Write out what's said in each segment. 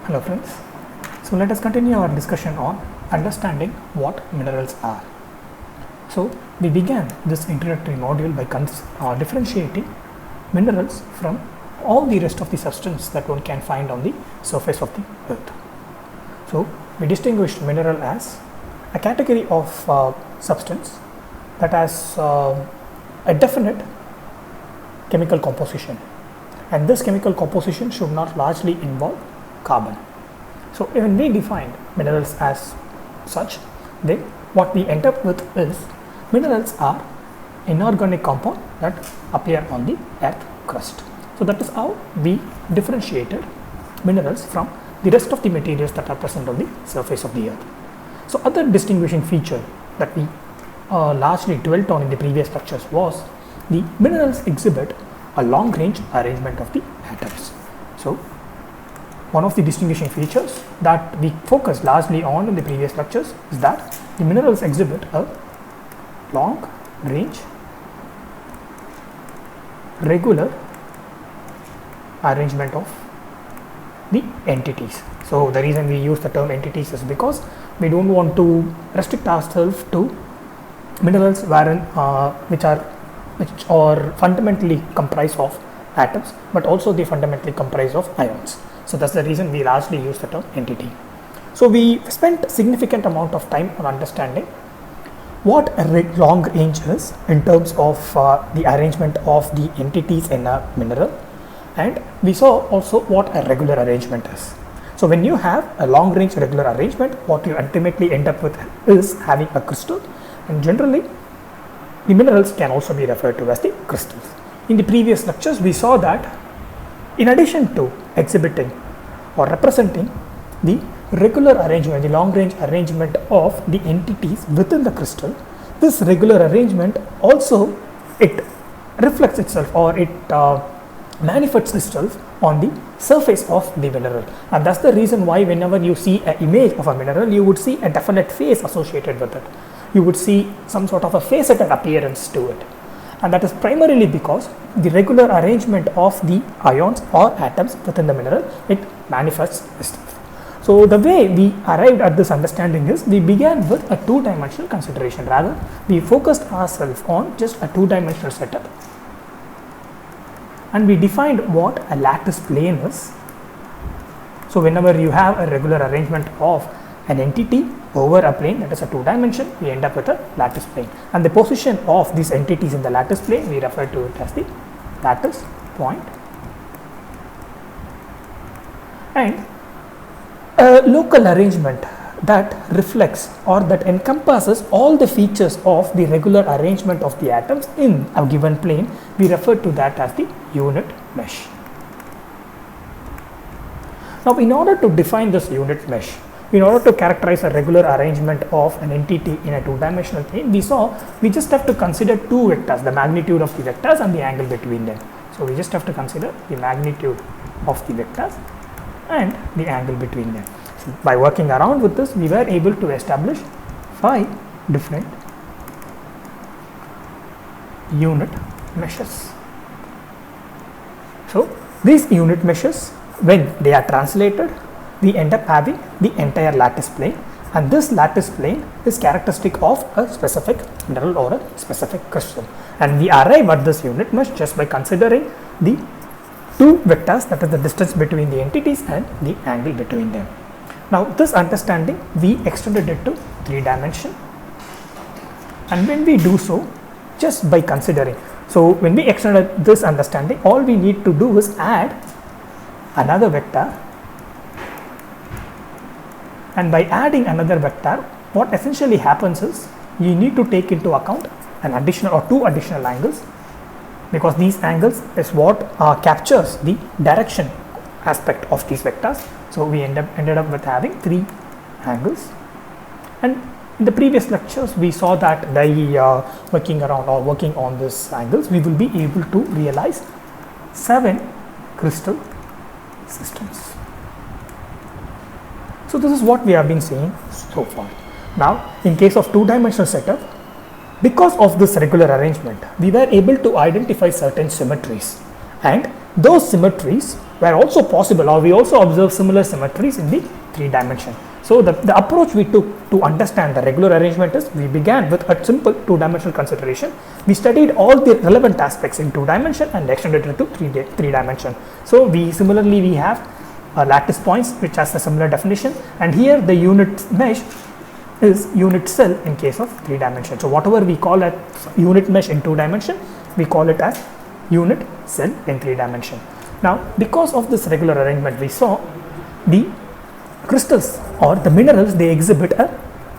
Hello friends, so let us continue our discussion on understanding what minerals are. So we began this introductory module by differentiating minerals from all the rest of the substance that one can find on the surface of the earth. So we distinguished mineral as a category of substance that has a definite chemical composition, and this chemical composition should not largely involve carbon. So when we define minerals as such, then what we end up with is minerals are inorganic compounds that appear on the earth crust. So that is how we differentiated minerals from the rest of the materials that are present on the surface of the earth. So other distinguishing feature that we largely dwelt on in the previous lectures was the minerals exhibit a long range arrangement of the atoms. So one of the distinguishing features that we focused largely on in the previous lectures is that the minerals exhibit a long range regular arrangement of the entities. So the reason we use the term entities is because we don't want to restrict ourselves to minerals wherein which are fundamentally comprised of atoms, but also they fundamentally comprise of ions. So that's the reason we largely use the term entity. So we spent significant amount of time on understanding what a long range is in terms of the arrangement of the entities in a mineral, and we saw also what a regular arrangement is. So when you have a long range regular arrangement, what you ultimately end up with is having a crystal, and generally the minerals can also be referred to as the crystals. In the previous lectures we saw that in addition to exhibiting or representing the regular arrangement, the long range arrangement of the entities within the crystal, this regular arrangement also it reflects itself, or it manifests itself on the surface of the mineral, and that's the reason why whenever you see an image of a mineral, you would see a definite face associated with it. You would see some sort of a faceted appearance to it, and that is primarily because the regular arrangement of the ions or atoms within the mineral, it manifests itself. So the way we arrived at this understanding is we began with a two-dimensional consideration. Rather, we focused ourselves on just a two-dimensional setup, and we defined what a lattice plane is. So whenever you have a regular arrangement of an entity over a plane, that is a two-dimension, we end up with a lattice plane, and the position of these entities in the lattice plane, we refer to it as the lattice point. And a local arrangement that reflects or that encompasses all the features of the regular arrangement of the atoms in a given plane, we refer to that as the unit mesh. Now in order to define this unit mesh, in order to characterize a regular arrangement of an entity in a two-dimensional plane, we just have to consider two vectors, the magnitude of the vectors and the angle between them. So we just have to consider the magnitude of the vectors and the angle between them. So by working around with this, we were able to establish 5 different unit meshes. So these unit meshes, when they are translated, we end up having the entire lattice plane, and this lattice plane is characteristic of a specific mineral or a specific crystal, and we arrive at this unit mesh just by considering the two vectors, that is the distance between the entities and the angle between them. Now this understanding we extended it to 3 dimension, and when we do so just by considering, so when we extended this understanding, all we need to do is add another vector, and by adding another vector, what essentially happens is you need to take into account an additional or 2 additional angles, because these angles is what captures the direction aspect of these vectors. So we ended up with having 3 angles, and in the previous lectures we saw that by working around or working on these angles, we will be able to realize 7 crystal systems. So this is what we have been seeing so far. Now in case of two-dimensional setup, because of this regular arrangement, we were able to identify certain symmetries, and those symmetries were also possible, or we also observed similar symmetries in the 3 dimension. So the approach we took to understand the regular arrangement is, we began with a simple 2-dimensional consideration. We studied all the relevant aspects in 2 dimension and extended it to 3 dimension. So we have lattice points which has a similar definition, and here the unit mesh is unit cell in case of 3 dimension. So whatever we call as unit mesh in 2 dimension, we call it as unit cell in 3 dimension. Now, because of this regular arrangement, we saw the crystals or the minerals, they exhibit a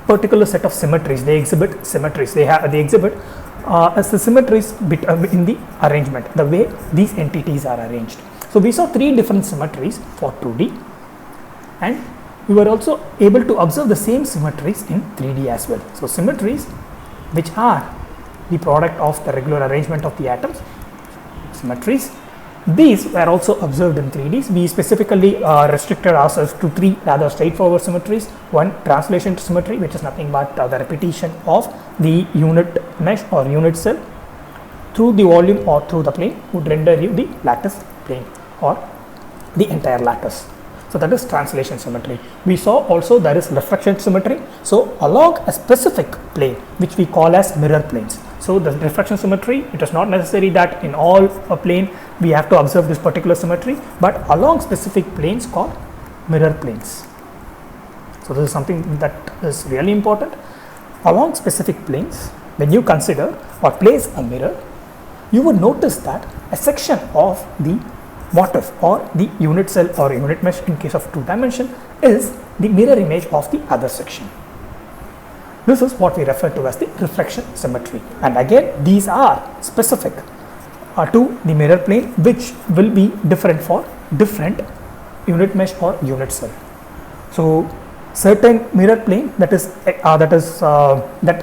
particular set of symmetries. They exhibit symmetries. They exhibit as the symmetries in the arrangement, the way these entities are arranged. So we saw 3 different symmetries for 2D, and we were also able to observe the same symmetries in 3D as well. So symmetries which are the product of the regular arrangement of the atoms, symmetries, these were also observed in 3D. We specifically restricted ourselves to 3 rather straightforward symmetries. One, translation symmetry, which is nothing but the repetition of the unit mesh or unit cell through the volume or through the plane, would render you the lattice plane or the entire lattice. So that is translation symmetry. We saw also there is reflection symmetry. So along a specific plane, which we call as mirror planes. So the reflection symmetry, it is not necessary that in all a plane we have to observe this particular symmetry, but along specific planes called mirror planes. So this is something that is really important. Along specific planes, when you consider or place a mirror, you will notice that a section of the motif or the unit cell or unit mesh in case of 2 dimension is the mirror image of the other section. This is what we refer to as the reflection symmetry, and again these are specific to the mirror plane, which will be different for different unit mesh or unit cell. So certain mirror plane that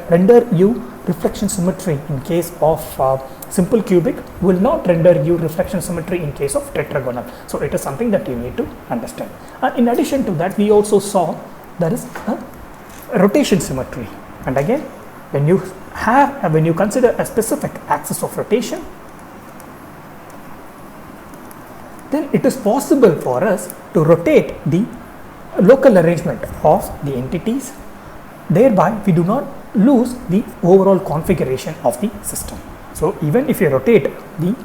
render you reflection symmetry in case of simple cubic will not render you reflection symmetry in case of tetragonal. So it is something that you need to understand. And in addition to that, we also saw there is a rotation symmetry, and again when you consider a specific axis of rotation, then it is possible for us to rotate the local arrangement of the entities. Thereby we do not lose the overall configuration of the system. So even if you rotate the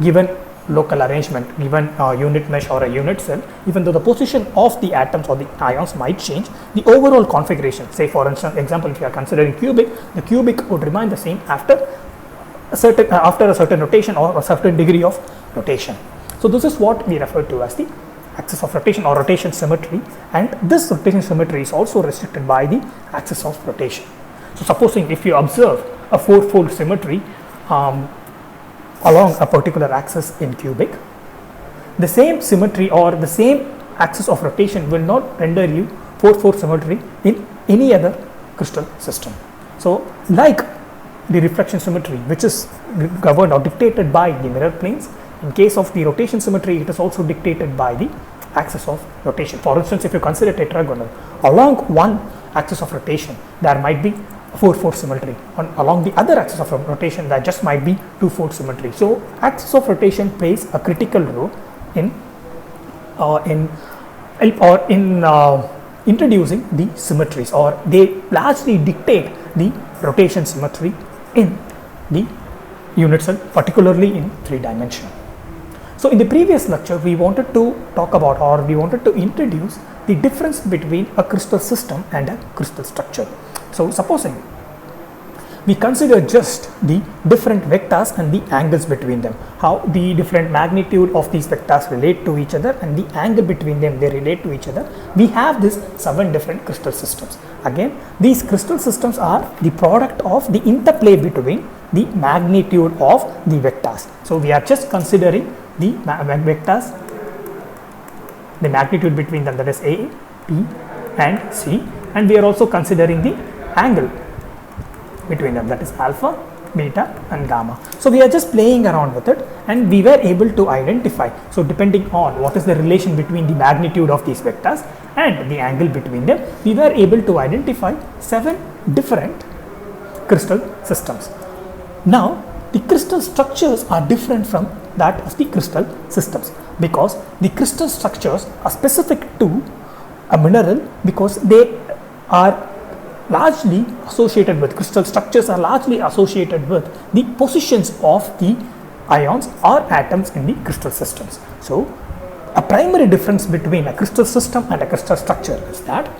given local arrangement, given unit mesh or a unit cell, even though the position of the atoms or the ions might change, the overall configuration, say for instance, example, if you are considering cubic, the cubic would remain the same after a certain rotation or a certain degree of rotation. So this is what we refer to as the axis of rotation or rotation symmetry, and this rotation symmetry is also restricted by the axis of rotation. So supposing if you observe a 4-fold symmetry along a particular axis in cubic, the same symmetry or the same axis of rotation will not render you 4-4 symmetry in any other crystal system. So like the reflection symmetry, which is governed or dictated by the mirror planes, in case of the rotation symmetry, it is also dictated by the axis of rotation. For instance, if you consider tetragonal, along one axis of rotation there might be 4-4 symmetry, along the other axis of rotation there just might be 2-4 symmetry. So axis of rotation plays a critical role in introducing the symmetries, or they largely dictate the rotation symmetry in the unit cell, particularly in 3 dimension. So in the previous lecture, we wanted to talk about, or we wanted to introduce the difference between a crystal system and a crystal structure. So supposing we consider just the different vectors and the angles between them, how the different magnitude of these vectors relate to each other and the angle between them, they relate to each other. We have these 7 different crystal systems. Again, these crystal systems are the product of the interplay between the magnitude of the vectors. So we are just considering the vectors, the magnitude between them, that is A, B and C, and we are also considering the angle between them, that is alpha, beta and gamma. So we are just playing around with it, and we were able to identify, so depending on what is the relation between the magnitude of these vectors and the angle between them, we were able to identify 7 different crystal systems. Now the crystal structures are different from that of the crystal systems. because the crystal structures are specific to a mineral, because they are largely associated with, crystal structures are largely associated with the positions of the ions or atoms in the crystal systems. So a primary difference between a crystal system and a crystal structure is that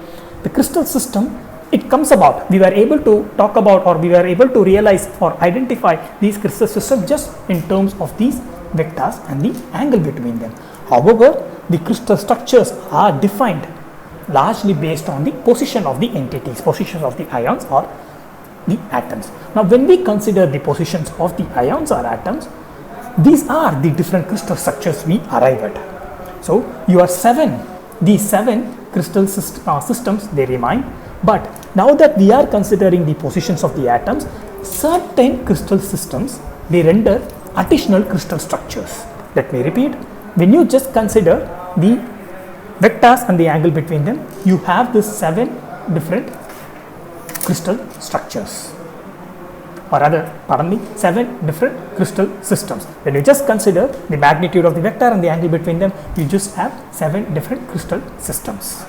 the crystal system, it comes about, we were able to talk about, or we were able to realize or identify these crystal systems just in terms of these vectors and the angle between them. However, the crystal structures are defined largely based on the position of the entities, positions of the ions or the atoms. Now, when we consider the positions of the ions or atoms, these are the different crystal structures we arrive at. So, these seven crystal systems, they remain, but now that we are considering the positions of the atoms, certain crystal systems, they render additional crystal structures. Let me repeat, when you just consider the vectors and the angle between them, you have this 7 different crystal structures, or rather, pardon me, 7 different crystal systems. When you just consider the magnitude of the vector and the angle between them, you just have 7 different crystal systems.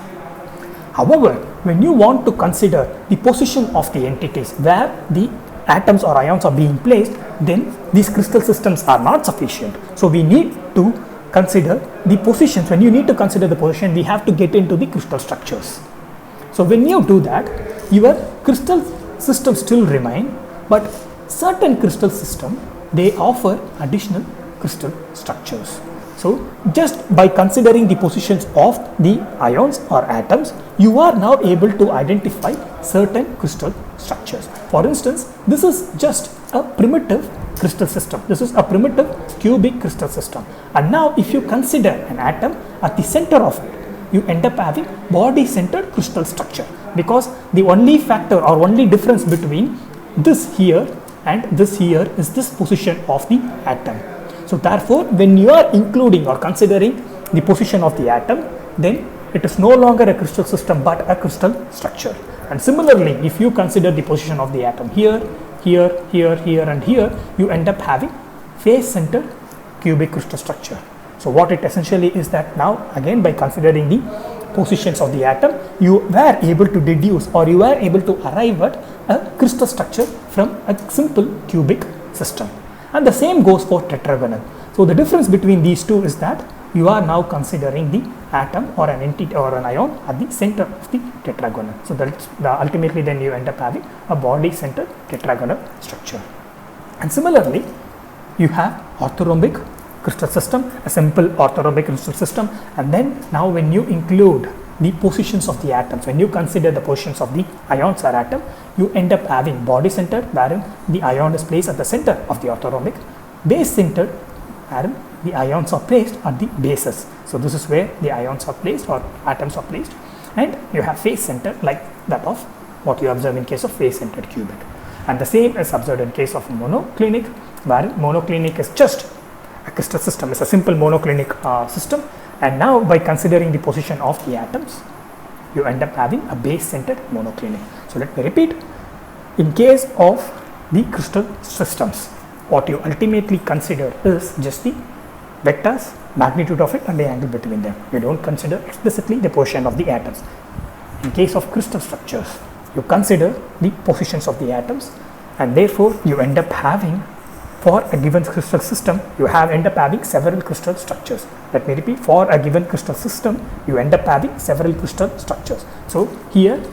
However, when you want to consider the position of the entities where the atoms or ions are being placed, then these crystal systems are not sufficient. So we need to consider the positions. When you need to consider the position, we have to get into the crystal structures. So when you do that, your crystal systems still remain, but certain crystal system, they offer additional crystal structures. So just by considering the positions of the ions or atoms, you are now able to identify certain crystal structures. For instance, this is just a primitive crystal system. This is a primitive cubic crystal system. And now if you consider an atom, at the center of it, you end up having body-centered crystal structure, because the only factor or only difference between this here and this here is this position of the atom. So therefore, when you are including or considering the position of the atom, then it is no longer a crystal system but a crystal structure. And similarly, if you consider the position of the atom here, here, here, here and here, you end up having face-centered cubic crystal structure. So what it essentially is that now again, by considering the positions of the atom, you were able to deduce, or you were able to arrive at a crystal structure from a simple cubic system. And the same goes for tetragonal. So the difference between these two is that you are now considering the atom or an entity or an ion at the center of the tetragonal. So that's ultimately then you end up having a body-centered tetragonal structure. And similarly, you have orthorhombic crystal system, a simple orthorhombic crystal system. And then now when you include the positions of the atoms, when you consider the positions of the ions or atom, you end up having body-centered, wherein the ion is placed at the center of the orthorhombic, base-centered, wherein the ions are placed at the bases. So this is where the ions are placed or atoms are placed, and you have face-centered like that of what you observe in case of face-centered cubic. And the same is observed in case of monoclinic, wherein monoclinic is just a crystal system, it's a simple monoclinic system. And now by considering the position of the atoms, you end up having a base-centered monoclinic. So let me repeat, in case of the crystal systems, what you ultimately consider is just the vectors, magnitude of it and the angle between them. You don't consider explicitly the position of the atoms. In case of crystal structures, you consider the positions of the atoms, and therefore you end up having, for a given crystal system, you end up having several crystal structures. Let me repeat, for a given crystal system, you end up having several crystal structures. So here,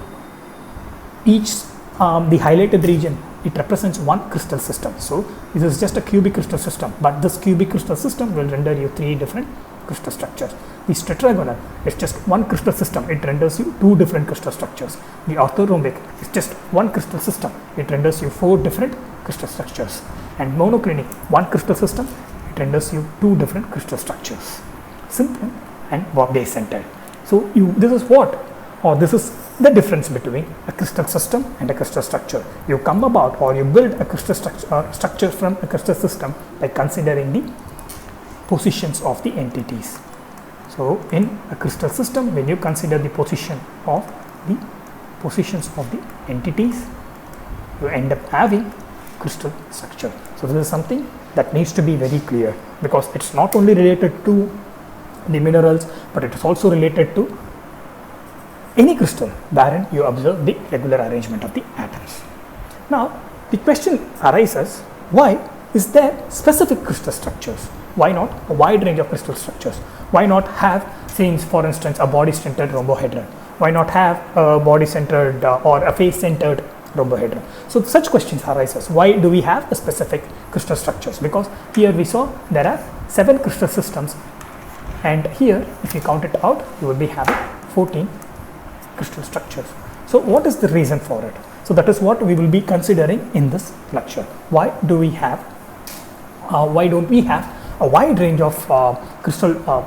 each the highlighted region, it represents one crystal system. So this is just a cubic crystal system, but this cubic crystal system will render you 3 different crystal structures. This tetragonal is just one crystal system, it renders you 2 different crystal structures. The orthorhombic is just one crystal system, it renders you 4 different crystal structures. And monoclinic, one crystal system, it renders you 2 different crystal structures, simple and base-centered. So this is what, or this is the difference between a crystal system and a crystal structure. You come about, or you build a crystal structure from a crystal system by considering the positions of the entities. So in a crystal system, when you consider the positions of the entities, you end up having crystal structure. So this is something that needs to be very clear, because it's not only related to the minerals, but it is also related to any crystal wherein you observe the regular arrangement of the atoms. Now, the question arises, why is there specific crystal structures? Why not a wide range of crystal structures? Why not have, say, for instance, a body-centered rhombohedron? Why not have a body-centered or a face-centered rhombohedron? So such questions arises. Why do we have a specific crystal structures? Because here we saw there are 7 crystal systems, and here if you count it out, you will be having 14 crystal structures. So what is the reason for it? So that is what we will be considering in this lecture. Why don't we have a wide range of crystal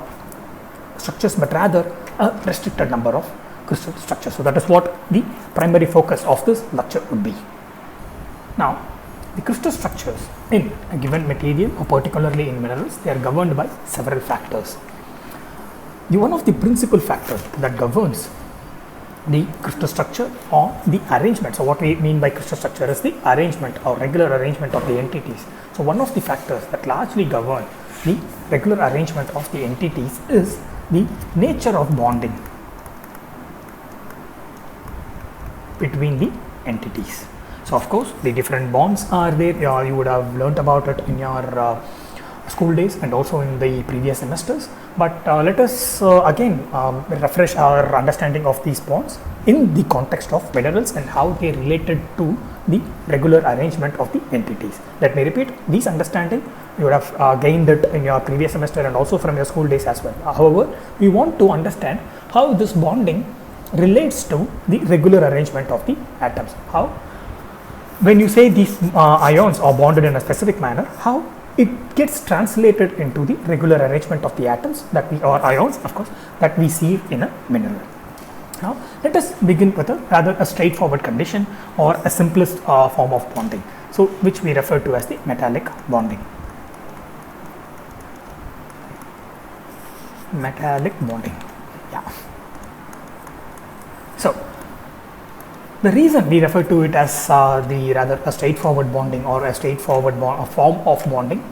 structures, but rather a restricted number of crystal structures? So that is what the primary focus of this lecture would be. Now, the crystal structures in a given material, or particularly in minerals, they are governed by several factors. One of the principal factors that governs the crystal structure or the arrangement. So what we mean by crystal structure is the arrangement or regular arrangement of the entities. So one of the factors that largely govern the regular arrangement of the entities is the nature of bonding between the entities. So of course the different bonds are there. You would have learnt about it in your school days and also in the previous semesters, but let us again refresh our understanding of these bonds in the context of minerals and how they related to the regular arrangement of the entities. Let me repeat, these understanding you would have gained it in your previous semester and also from your school days as well. However, we want to understand how this bonding relates to the regular arrangement of the atoms. How, when you say these ions are bonded in a specific manner, how it gets translated into the regular arrangement of the atoms that we, or ions of course, that we see in a mineral. Now let us begin with a rather a straightforward condition or a simplest form of bonding, so which we refer to as the metallic bonding. Metallic bonding, yeah. So the reason we refer to it as the rather a straightforward bonding or a straightforward form of bonding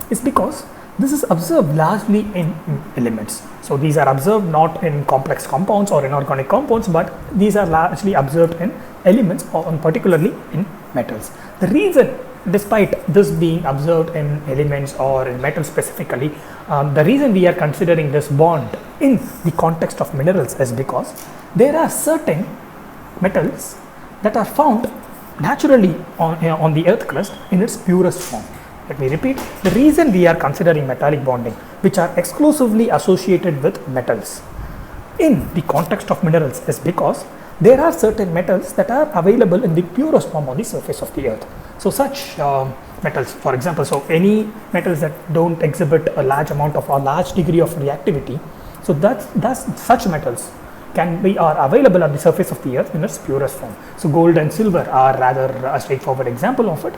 is because this is observed largely in elements. So these are observed not in complex compounds or inorganic compounds, but these are largely observed in elements or particularly in metals. The reason, despite this being observed in elements or in metals specifically, the reason we are considering this bond in the context of minerals is because there are certain metals that are found naturally on the earth crust in its purest form. Let me repeat, the reason we are considering metallic bonding, which are exclusively associated with metals in the context of minerals, is because there are certain metals that are available in the purest form on the surface of the earth. So such metals, for example, so any metals that don't exhibit a large amount of, a large degree of reactivity, so that's such metals are available on the surface of the earth in its purest form. So gold and silver are rather a straightforward example of it.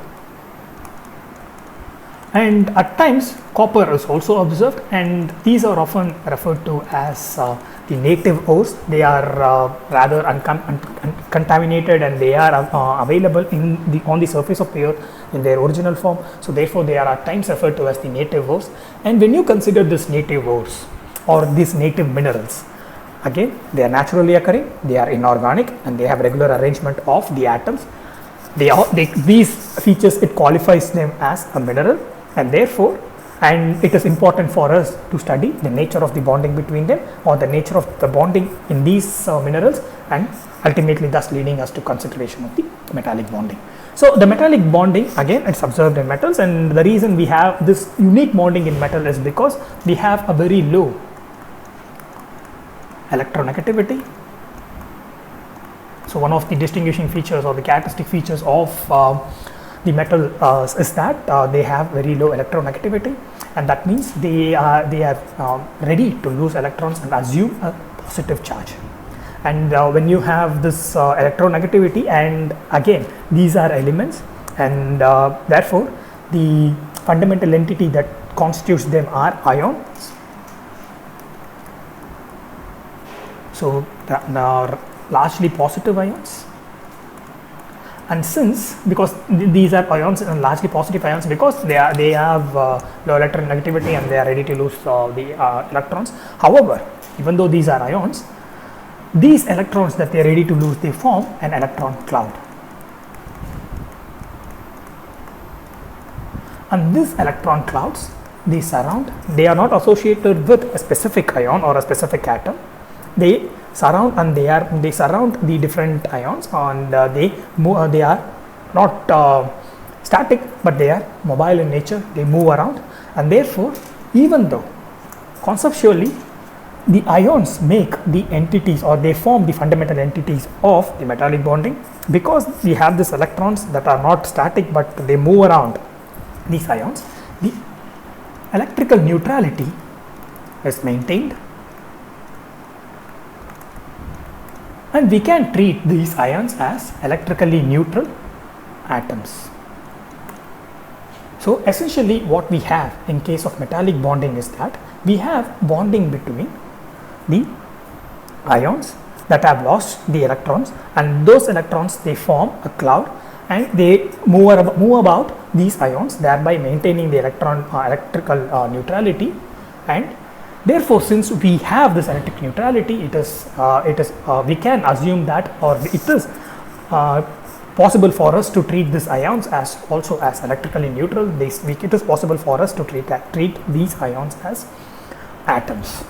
And at times copper is also observed, and these are often referred to as the native ores. They are rather uncontaminated and they are available on the surface of the earth in their original form. So therefore they are at times referred to as the native ores. And when you consider this native ores or these native minerals, again, they are naturally occurring, they are inorganic, and they have regular arrangement of the atoms. These features, it qualifies them as a mineral, and therefore, and it is important for us to study the nature of the bonding between them or the nature of the bonding in these minerals, and ultimately thus leading us to consideration of the metallic bonding. So the metallic bonding, again, it's observed in metals, and the reason we have this unique bonding in metal is because we have a very low electronegativity. So one of the distinguishing features or the characteristic features of the metal is that they have very low electronegativity, and that means they are ready to lose electrons and assume a positive charge. And when you have this electronegativity, and again these are elements, and therefore the fundamental entity that constitutes them are ions. So largely positive ions, And since, because these are ions and largely positive ions, because they have low electronegativity and they are ready to lose the electrons. However, even though these are ions, these electrons that they are ready to lose, they form an electron cloud. And these electron clouds, they are not associated with a specific ion or a specific atom. They surround and they surround the different ions, and they are not static, but they are mobile in nature. They move around, and therefore, even though conceptually the ions make the entities, or they form the fundamental entities of the metallic bonding, because we have these electrons that are not static but they move around these ions, the electrical neutrality is maintained, and we can treat these ions as electrically neutral atoms. So essentially what we have in case of metallic bonding is that we have bonding between the ions that have lost the electrons, and those electrons, they form a cloud and they move about these ions, thereby maintaining the electrical neutrality. And therefore, since we have this electric neutrality, we can assume that, or it is possible for us to treat these ions as also as electrically neutral. It is possible for us to treat these ions as atoms.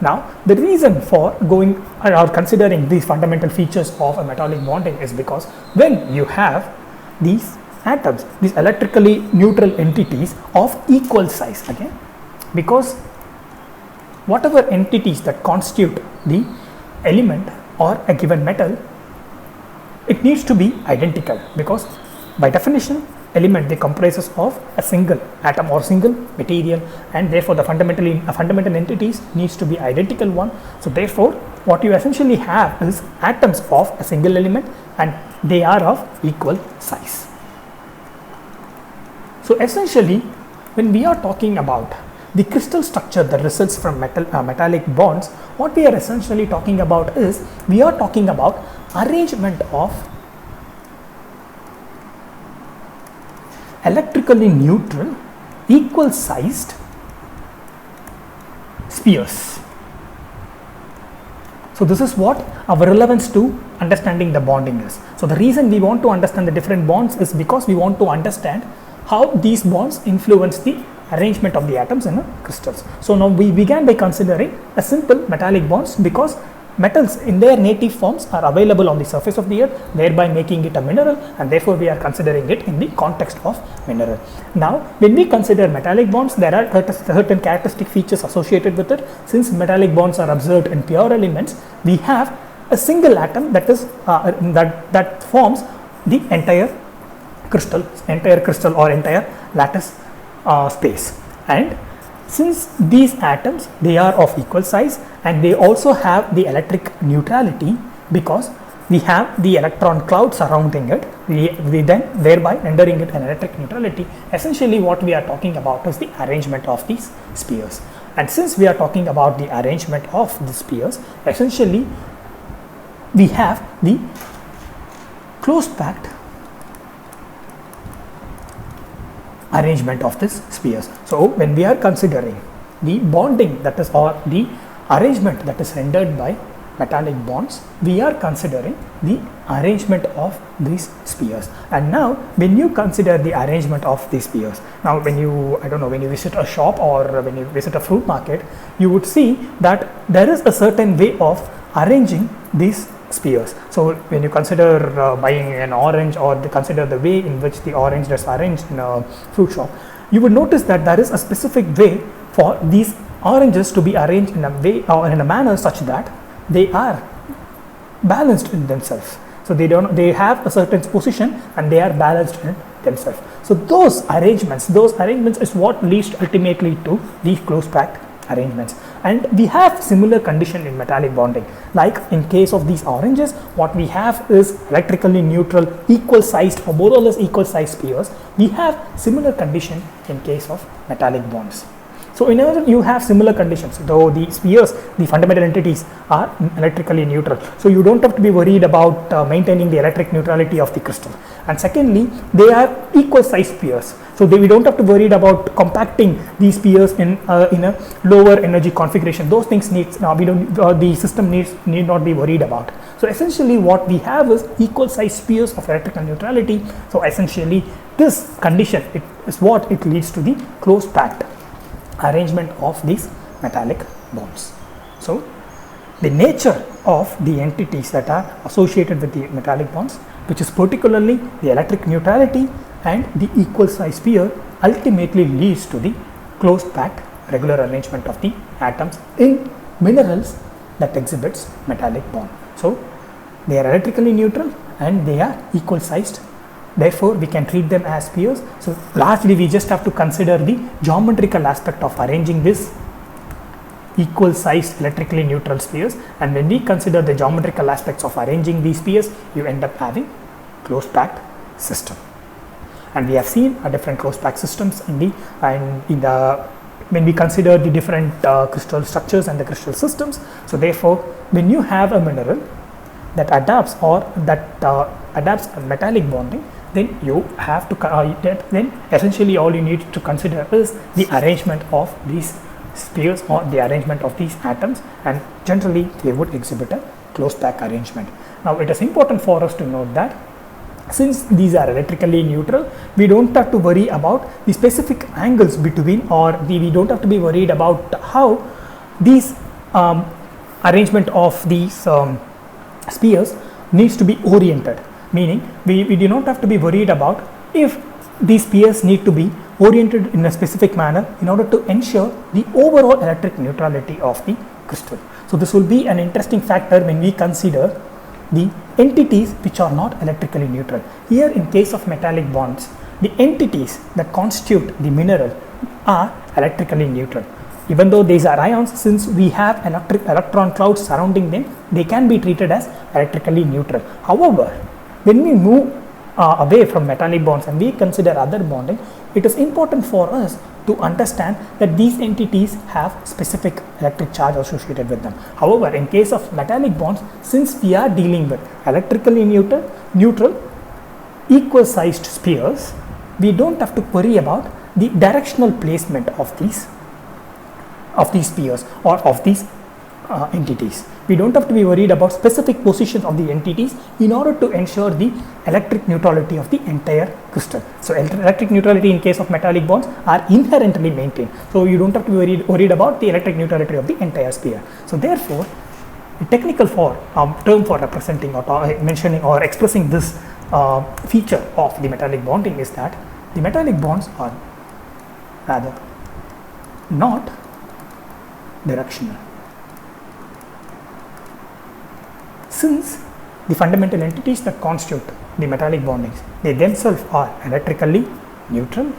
Now, the reason for going or considering these fundamental features of a metallic bonding is because when you have these atoms, these electrically neutral entities of equal size, again, because whatever entities that constitute the element or a given metal, it needs to be identical, because by definition element, they comprises of a single atom or single material, and therefore the fundamental entities needs to be identical one. So therefore what you essentially have is atoms of a single element, and they are of equal size. So essentially when we are talking about the crystal structure that results from metallic bonds, what we are essentially talking about is, we are talking about arrangement of electrically neutral, equal sized spheres. So this is what our relevance to understanding the bonding is. So the reason we want to understand the different bonds is because we want to understand how these bonds influence the arrangement of the atoms in crystals. So now we began by considering a simple metallic bonds, because metals in their native forms are available on the surface of the earth, thereby making it a mineral, and therefore we are considering it in the context of mineral. Now when we consider metallic bonds, there are certain characteristic features associated with it. Since metallic bonds are observed in pure elements, we have a single atom that is that forms the entire crystal or entire lattice space. And since these atoms, they are of equal size, and they also have the electric neutrality, because we have the electron cloud surrounding it, we then thereby rendering it an electric neutrality. Essentially what we are talking about is the arrangement of these spheres. And since we are talking about the arrangement of the spheres, essentially we have the closed packed arrangement of these spheres. So when we are considering the bonding, that is, or the arrangement that is rendered by metallic bonds, we are considering the arrangement of these spheres. And now when you consider the arrangement of these spheres, now when you visit a shop or when you visit a fruit market, you would see that there is a certain way of arranging these spheres. So when you consider buying an orange, or consider the way in which the orange is arranged in a fruit shop, you would notice that there is a specific way for these oranges to be arranged in a way or in a manner such that they are balanced in themselves. So they have a certain position and they are balanced in themselves. So those arrangements is what leads ultimately to these close packed arrangements. And we have similar condition in metallic bonding. Like in case of these oranges, what we have is electrically neutral, equal sized or more or less equal sized spheres. We have similar condition in case of metallic bonds. So So in other, you have similar conditions, though the spheres, the fundamental entities are electrically neutral. So you don't have to be worried about maintaining the electric neutrality of the crystal. And secondly, they are equal size spheres. So we don't have to worry about compacting these spheres in a lower energy configuration. Those things the system need not be worried about. So essentially what we have is equal size spheres of electrical neutrality. So essentially this condition is what it leads to the closed packed arrangement of these metallic bonds. So the nature of the entities that are associated with the metallic bonds, which is particularly the electric neutrality and the equal size sphere, ultimately leads to the closed packed regular arrangement of the atoms in minerals that exhibits metallic bond. So they are electrically neutral and they are equal sized. Therefore, we can treat them as spheres. So largely we just have to consider the geometrical aspect of arranging this equal sized electrically neutral spheres, and when we consider the geometrical aspects of arranging these spheres, you end up having closed packed system. And we have seen different closed packed systems when we consider the different crystal structures and the crystal systems. So therefore, when you have a mineral that adapts adapts metallic bonding, then you have to then essentially all you need to consider is the arrangement of these spheres or the arrangement of these atoms, and generally they would exhibit a closed pack arrangement. Now it is important for us to note that since these are electrically neutral, we don't have to worry about the specific angles between, or we don't have to be worried about how these arrangement of these spheres needs to be oriented, meaning we do not have to be worried about if these spheres need to be oriented in a specific manner in order to ensure the overall electric neutrality of the crystal. So this will be an interesting factor when we consider the entities which are not electrically neutral. Here in case of metallic bonds, the entities that constitute the mineral are electrically neutral. Even though these are ions, since we have electron clouds surrounding them, they can be treated as electrically neutral. However, when we move away from metallic bonds and we consider other bonding, it is important for us to understand that these entities have specific electric charge associated with them. However, in case of metallic bonds, since we are dealing with electrically neutral equal sized spheres, we don't have to worry about the directional placement of these spheres or of these entities. We don't have to be worried about specific position of the entities in order to ensure the electric neutrality of the entire crystal. So electric neutrality in case of metallic bonds are inherently maintained. So you don't have to be worried about the electric neutrality of the entire sphere. So therefore, the technical term for representing or mentioning or expressing this feature of the metallic bonding is that the metallic bonds are rather not directional. Since the fundamental entities that constitute the metallic bondings, they themselves are electrically neutral,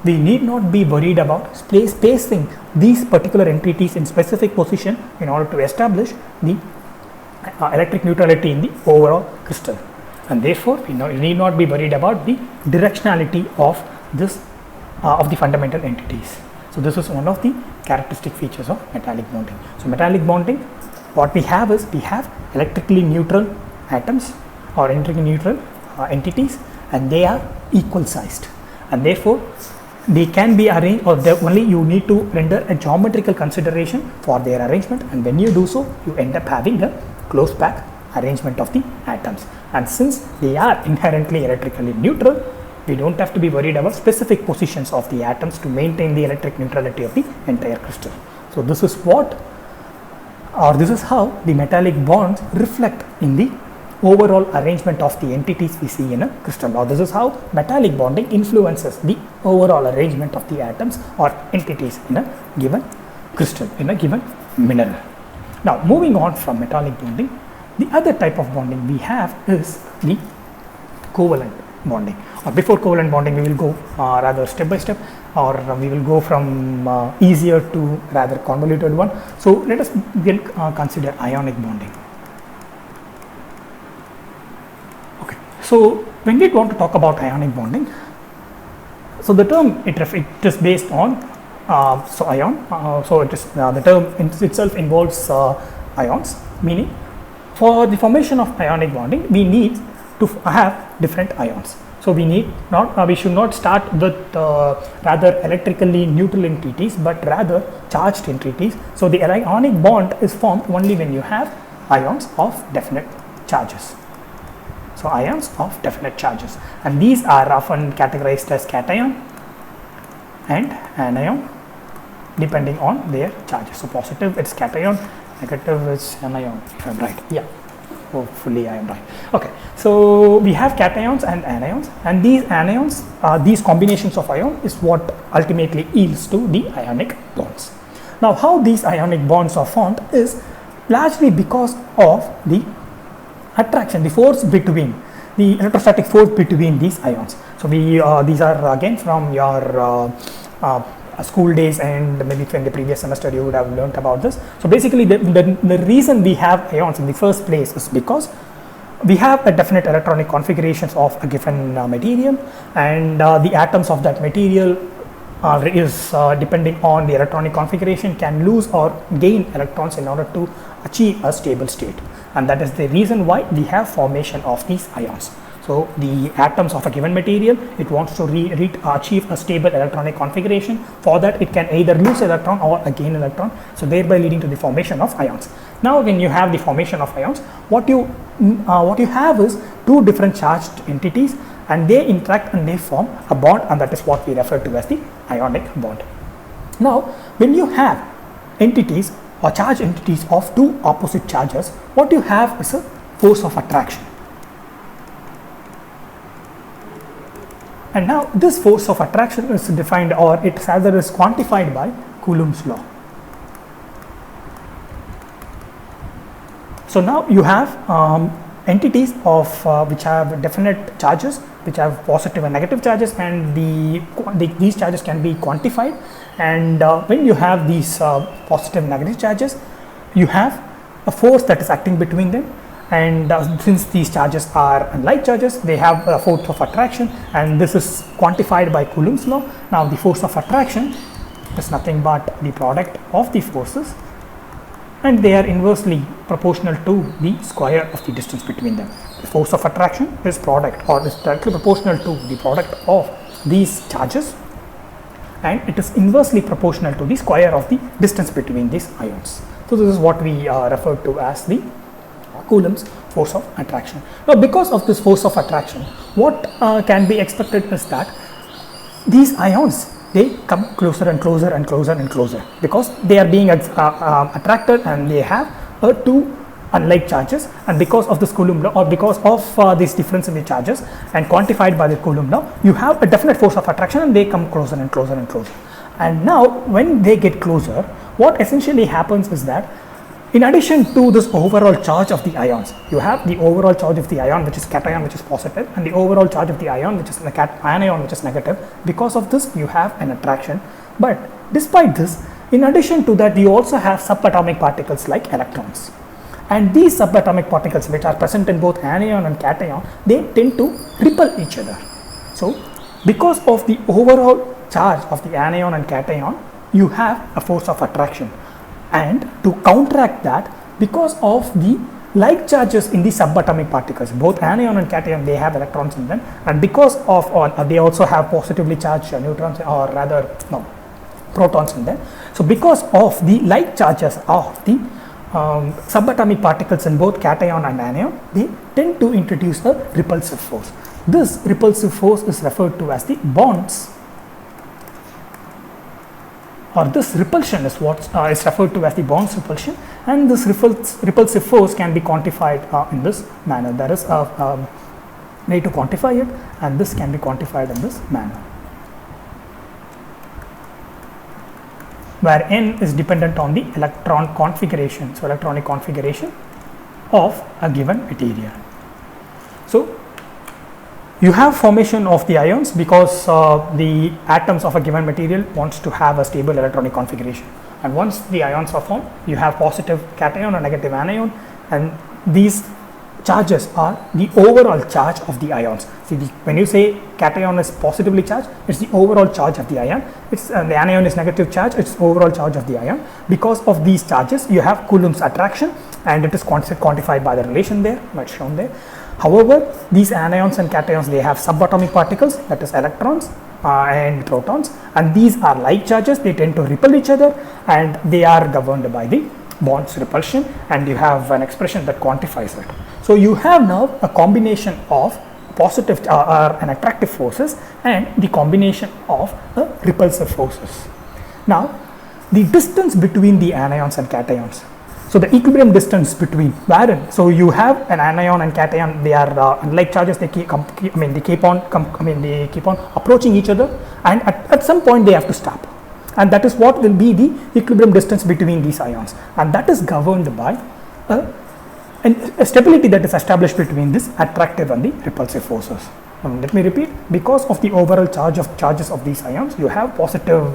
we need not be worried about spacing these particular entities in specific position in order to establish the electric neutrality in the overall crystal, and therefore we need not be worried about the directionality of this of the fundamental entities. So this is one of the characteristic features of metallic bonding. So metallic bonding, what we have is we have electrically neutral atoms or electrically neutral entities, and they are equal sized, and therefore they can be arranged, or only you need to render a geometrical consideration for their arrangement, and when you do so, you end up having a closed pack arrangement of the atoms. And since they are inherently electrically neutral, we don't have to be worried about specific positions of the atoms to maintain the electric neutrality of the entire crystal. So this is this is how the metallic bonds reflect in the overall arrangement of the entities we see in a crystal. Now this is how metallic bonding influences the overall arrangement of the atoms or entities in a given crystal, in a given mineral. Now moving on from metallic bonding, the other type of bonding we have is the covalent bonding. Or before covalent bonding, we will go rather step by step, or we will go from easier to rather convoluted one. So let us consider ionic bonding. Okay, so when we want to talk about ionic bonding, so the term it is based on so ion, so it is the term itself involves ions, meaning for the formation of ionic bonding we need to have different ions. So we need not we should not start with rather electrically neutral entities, but rather charged entities. So the ionic bond is formed only when you have ions of definite charges. So ions of definite charges, and these are often categorized as cation and anion depending on their charges. So positive it's cation, negative is anion, if I'm right. Yeah, hopefully I am right. Okay, so we have cations and anions, and these anions, these combinations of ion is what ultimately yields to the ionic bonds. Now how these ionic bonds are formed is largely because of the attraction, the force between, the electrostatic force between these ions. So we these are again from your school days, and maybe in the previous semester you would have learnt about this. So basically the reason we have ions in the first place is because we have a definite electronic configurations of a given material, and the atoms of that material is depending on the electronic configuration can lose or gain electrons in order to achieve a stable state, and that is the reason why we have formation of these ions. So the atoms of a given material, it wants to achieve a stable electronic configuration. For that it can either lose electron or gain electron, so thereby leading to the formation of ions. Now when you have the formation of ions, what you have is two different charged entities, and they interact and they form a bond, and that is what we refer to as the ionic bond. Now when you have entities or charged entities of two opposite charges, what you have is a force of attraction. And now this force of attraction is defined, or it rather is quantified by Coulomb's law. So now you have entities of which have definite charges, which have positive and negative charges, and these charges can be quantified. And when you have these positive and negative charges, you have a force that is acting between them. And since these charges are unlike charges, they have a force of attraction, and this is quantified by Coulomb's law. Now the force of attraction is nothing but the product of the forces, and they are inversely proportional to the square of the distance between them. The force of attraction is product, or is directly proportional to the product of these charges, and it is inversely proportional to the square of the distance between these ions. So this is what we refer to as the Coulomb's force of attraction. Now because of this force of attraction, what can be expected is that these ions, they come closer and closer and closer and closer, because they are being attracted, and they have two unlike charges, and because of this Coulomb law, or because of this difference in the charges and quantified by the Coulomb law, you have a definite force of attraction, and they come closer and closer and closer. And now when they get closer, what essentially happens is that in addition to this overall charge of the ions, you have the overall charge of the ion, which is cation, which is positive, and the overall charge of the ion, which is the anion, which is negative. Because of this, you have an attraction. But despite this, in addition to that, you also have subatomic particles like electrons. And these subatomic particles, which are present in both anion and cation, they tend to repel each other. So because of the overall charge of the anion and cation, you have a force of attraction. And to counteract that, because of the like charges in the subatomic particles, both anion and cation, they have electrons in them, and because of they also have positively charged neutrons, or rather no, protons in them. So because of the like charges of the subatomic particles in both cation and anion, they tend to introduce a repulsive force. This repulsive force is referred to as the bonds, or this repulsion is what is referred to as the bonds repulsion, and this repulsive force can be quantified in this manner. There is a way to quantify it, and this can be quantified in this manner, where n is dependent on the electron configuration, so electronic configuration of a given material. So you have formation of the ions because the atoms of a given material wants to have a stable electronic configuration, and once the ions are formed, you have positive cation and negative anion, and these charges are the overall charge of the ions. See, when you say cation is positively charged, it's the overall charge of the ion. It's the anion is negative charge, it's overall charge of the ion. Because of these charges, you have Coulomb's attraction, and it is quantified by the relation there, not shown there. However, these anions and cations, they have subatomic particles, that is electrons and protons, and these are like charges. They tend to repel each other, and they are governed by the Bond's repulsion, and you have an expression that quantifies it. So you have now a combination of positive and attractive forces and the combination of repulsive forces. Now, the distance between the anions and cations. So the equilibrium distance between wherein, so you have an anion and cation, they are unlike charges, they keep on approaching each other, and at some point they have to stop, and that is what will be the equilibrium distance between these ions, and that is governed by a stability that is established between this attractive and the repulsive forces. Let me repeat, because of the overall charges of these ions, you have positive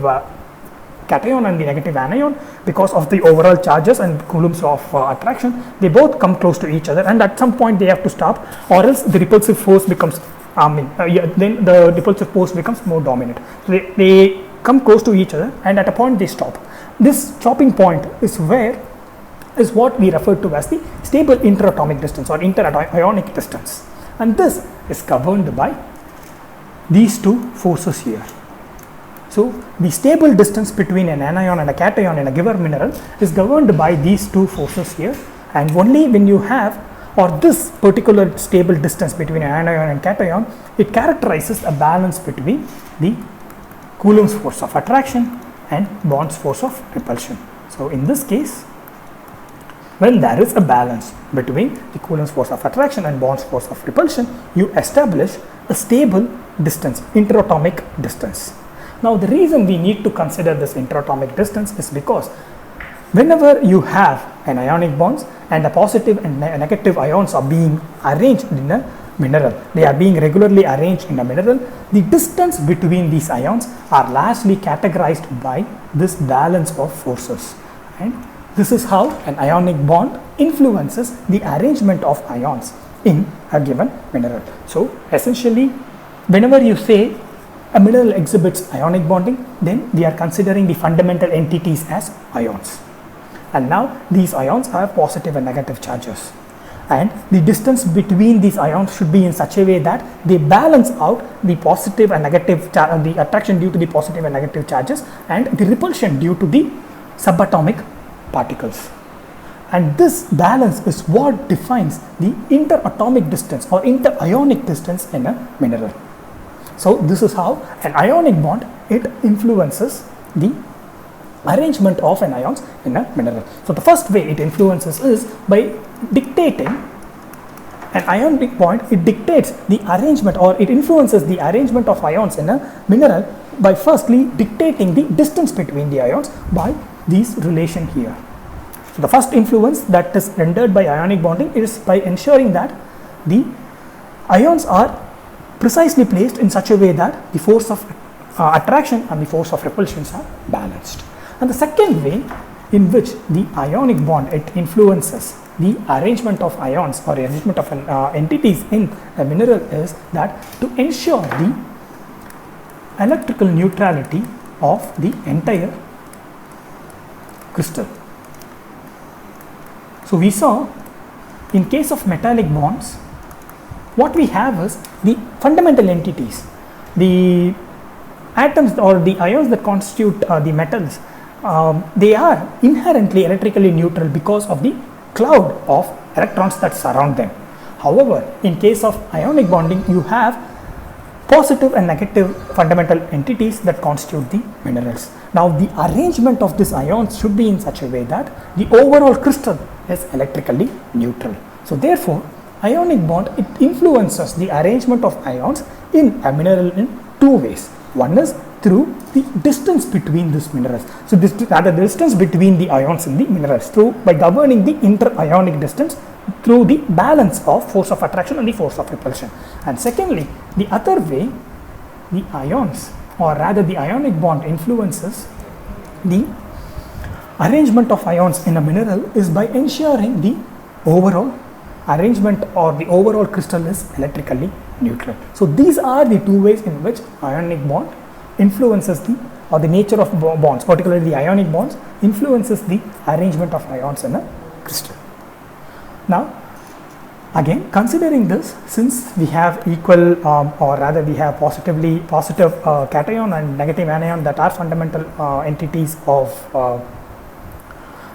cation and the negative anion. Because of the overall charges and coulombs of attraction, they both come close to each other, and at some point they have to stop, or else the repulsive force becomes then the repulsive force becomes more dominant. So they come close to each other, and at a point they stop. This stopping point is what we refer to as the stable interatomic distance or interionic distance, and this is governed by these two forces here. So the stable distance between an anion and a cation in a given mineral is governed by these two forces here, and only when you have, or this particular stable distance between an anion and cation, it characterizes a balance between the Coulomb's force of attraction and Bond's force of repulsion. So in this case, when there is a balance between the Coulomb's force of attraction and Bond's force of repulsion, you establish a stable distance, interatomic distance. Now, the reason we need to consider this interatomic distance is because whenever you have an ionic bonds and the positive and negative ions are being arranged in a mineral, they are being regularly arranged in a mineral, the distance between these ions are largely categorized by this balance of forces, and this is how an ionic bond influences the arrangement of ions in a given mineral. So essentially, whenever you say a mineral exhibits ionic bonding, then we are considering the fundamental entities as ions, and now these ions have positive and negative charges, and the distance between these ions should be in such a way that they balance out the positive and negative the attraction due to the positive and negative charges and the repulsion due to the subatomic particles, and this balance is what defines the interatomic distance or interionic distance in a mineral. So this is how an ionic bond, it influences the arrangement of an ions in a mineral. So the first way it influences is by dictating an ionic bond. It dictates the arrangement, or it influences the arrangement of ions in a mineral by firstly dictating the distance between the ions by this relation here. So the first influence that is rendered by ionic bonding is by ensuring that the ions are precisely placed in such a way that the force of attraction and the force of repulsion are balanced. And the second way in which the ionic bond, it influences the arrangement of ions or arrangement of entities in a mineral is that to ensure the electrical neutrality of the entire crystal. So we saw in case of metallic bonds, what we have is the fundamental entities, the atoms or the ions that constitute the metals, they are inherently electrically neutral because of the cloud of electrons that surround them. However, in case of ionic bonding, you have positive and negative fundamental entities that constitute the minerals. Now, the arrangement of these ions should be in such a way that the overall crystal is electrically neutral. So therefore, ionic bond, it influences the arrangement of ions in a mineral in two ways. One is through the distance between these minerals. So this the distance between the ions in the minerals by governing the interionic distance through the balance of force of attraction and the force of repulsion. And secondly, the other way, the ions, or rather the ionic bond, influences the arrangement of ions in a mineral is by ensuring the overall arrangement or the overall crystal is electrically neutral. So these are the two ways in which ionic bond influences the nature of bonds, particularly the ionic bonds, influences the arrangement of ions in a crystal. Now, again, considering this, since we have equal or rather we have positive cation and negative anion that are fundamental entities of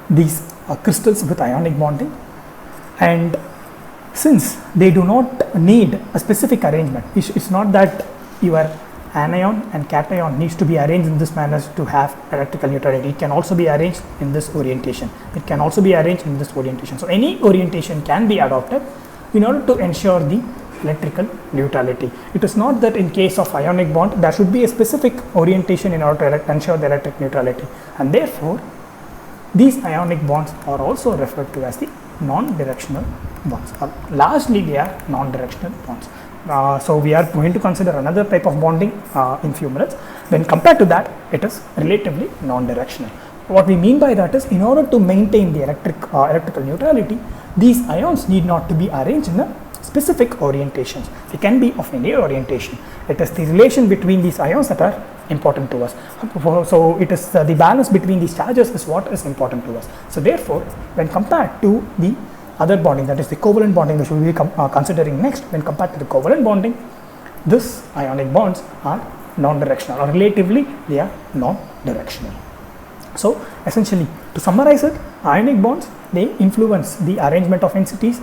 these crystals with ionic bonding, and since they do not need a specific arrangement, it's not that your anion and cation needs to be arranged in this manner to have electrical neutrality. It can also be arranged in this orientation. It can also be arranged in this orientation. So any orientation can be adopted in order to ensure the electrical neutrality. It is not that in case of ionic bond there should be a specific orientation in order to ensure the electric neutrality, and therefore these ionic bonds are also referred to as the non-directional bonds, or largely they are non-directional bonds. So we are going to consider another type of bonding in few minutes. When compared to that, it is relatively non-directional. What we mean by that is, in order to maintain the electrical neutrality, these ions need not to be arranged in a specific orientations. They can be of any orientation. It is the relation between these ions that are important to us. So it is the balance between these charges is what is important to us. So therefore, when compared to the other bonding, that is the covalent bonding, which we will be considering next, when compared to the covalent bonding, this ionic bonds are non-directional, or relatively they are non-directional. So essentially, to summarize it, ionic bonds, they influence the arrangement of entities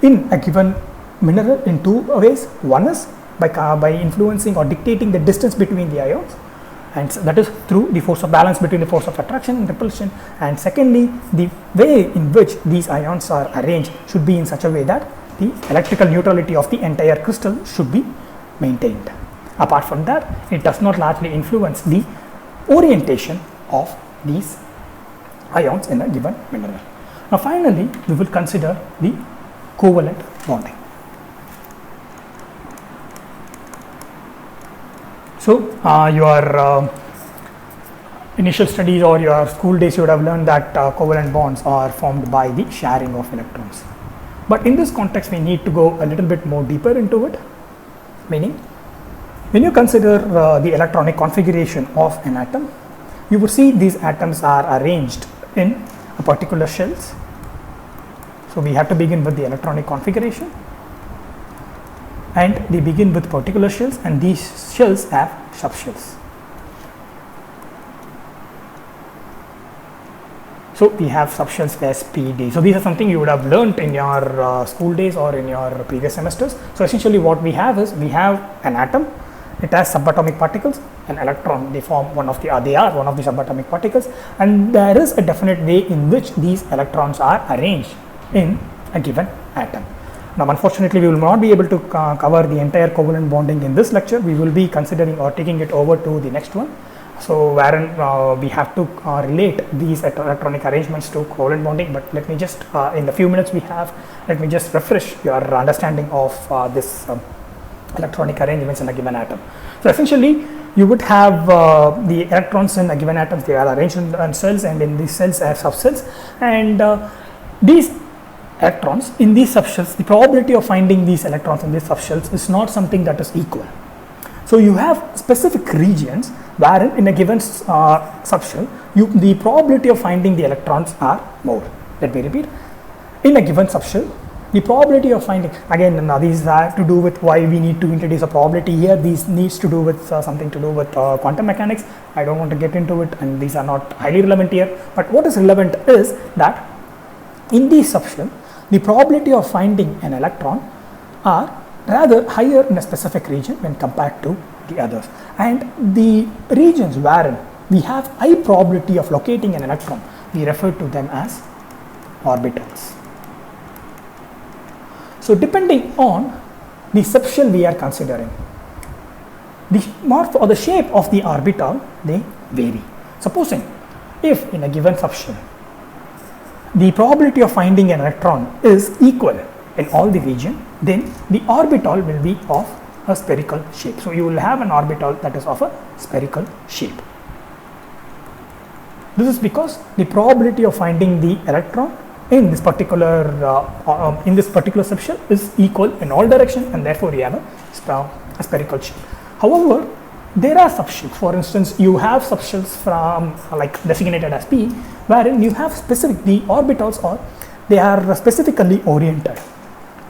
in a given mineral in two ways. One is by influencing or dictating the distance between the ions, and that is through the force of balance between the force of attraction and repulsion, and secondly, the way in which these ions are arranged should be in such a way that the electrical neutrality of the entire crystal should be maintained. Apart from that, it does not largely influence the orientation of these ions in a given mineral. Now finally, we will consider the covalent bonding. So your initial studies or your school days, you would have learned that covalent bonds are formed by the sharing of electrons. But in this context, we need to go a little bit more deeper into it, meaning when you consider the electronic configuration of an atom, you would see these atoms are arranged in a particular shells. So we have to begin with the electronic configuration, and they begin with particular shells, and these shells have subshells. So we have subshells S, P, D. So these are something you would have learnt in your school days or in your previous semesters. So essentially what we have is, we have an atom, it has subatomic particles, an electron, they are one of the subatomic particles, and there is a definite way in which these electrons are arranged in a given atom. Now unfortunately, we will not be able to cover the entire covalent bonding in this lecture. We will be considering or taking it over to the next one. So wherein we have to relate these electronic arrangements to covalent bonding, but let me just in the few minutes we have, let me just refresh your understanding of this electronic arrangements in a given atom. So essentially, you would have the electrons in a given atom, they are arranged in cells, and in these cells have subcells, and these electrons in these subshells, the probability of finding these electrons in these subshells is not something that is equal. So you have specific regions wherein in a given subshell, the probability of finding the electrons are more. Let me repeat. In a given subshell, the probability of finding, again these are to do with why we need to introduce a probability here. These needs to do with something to do with quantum mechanics. I don't want to get into it, and these are not highly relevant here. But what is relevant is that in these subshell, the probability of finding an electron are rather higher in a specific region when compared to the others, and the regions wherein we have high probability of locating an electron, we refer to them as orbitals. So depending on the subshell we are considering, the morph or the shape of the orbital, they vary. Supposing if in a given subshell the probability of finding an electron is equal in all the region, then the orbital will be of a spherical shape. So you will have an orbital that is of a spherical shape. This is because the probability of finding the electron in this particular subshell is equal in all direction, and therefore you have a spherical shape. However, there are subshells. For instance, you have subshells from like designated as P, wherein you have specific the orbitals or they are specifically oriented.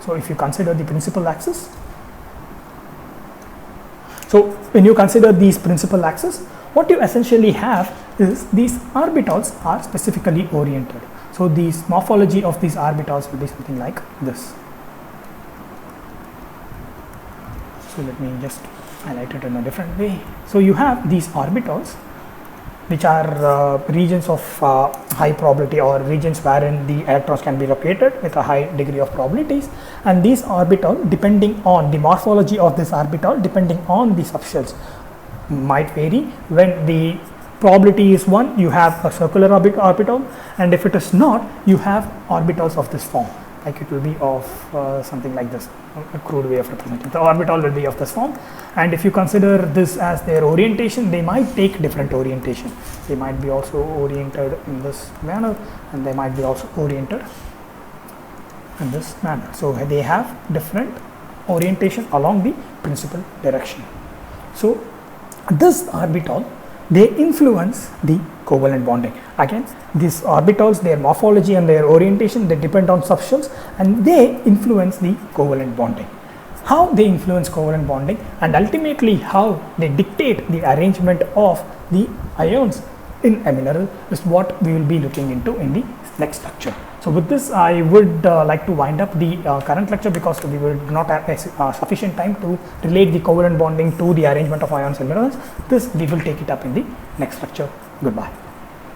So if you consider the principal axis, so when you consider these principal axis, what you essentially have is these orbitals are specifically oriented. So the morphology of these orbitals will be something like this. So let me just highlight it in a different way. So you have these orbitals which are regions of high probability, or regions wherein the electrons can be located with a high degree of probabilities, and these orbital, depending on the morphology of this orbital, depending on the subshells, might vary. When the probability is 1, you have a circular orbital, and if it is not, you have orbitals of this form, like it will be of something like this, a crude way of representing. The orbital will be of this form, and if you consider this as their orientation, they might take different orientation. They might be also oriented in this manner, and they might be also oriented in this manner. So they have different orientation along the principal direction. So this orbital, they influence the covalent bonding. Again, these orbitals, their morphology and their orientation, they depend on subshells, and they influence the covalent bonding. How they influence covalent bonding, and ultimately how they dictate the arrangement of the ions in a mineral, is what we will be looking into in the next lecture. So with this, I would like to wind up the current lecture, because we will not have sufficient time to relate the covalent bonding to the arrangement of ions in minerals. This we will take it up in the next lecture. Goodbye.